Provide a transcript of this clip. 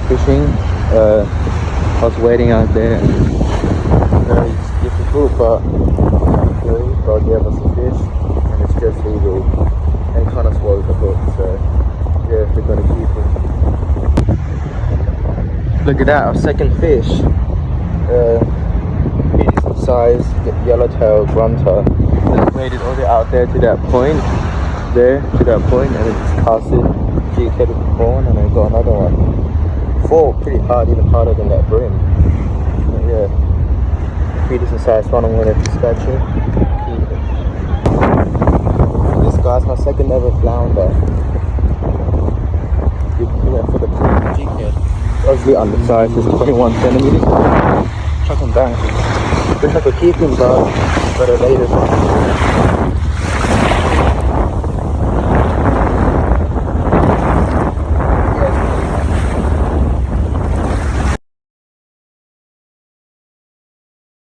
fishing. I was waiting out there and very difficult, but luckily God gave us a fish and it's just eagle and kind of swallowed the hook, so yeah, we're gonna keep it. Look at that, our second fish. Pretty decent size, yellowtail grunter. Just made it all the way out there to that point, and then just cast it, jig-headed prawn, and then got another one. Fought pretty hard, even harder than that brim. But yeah, pretty decent size one. I'm gonna dispatch it. Keep it. This guy's my second ever flounder. He went for the jig-head. Obviously undersized, it's 21 centimeters. Chuck him back. Wish I could keep him, but better later.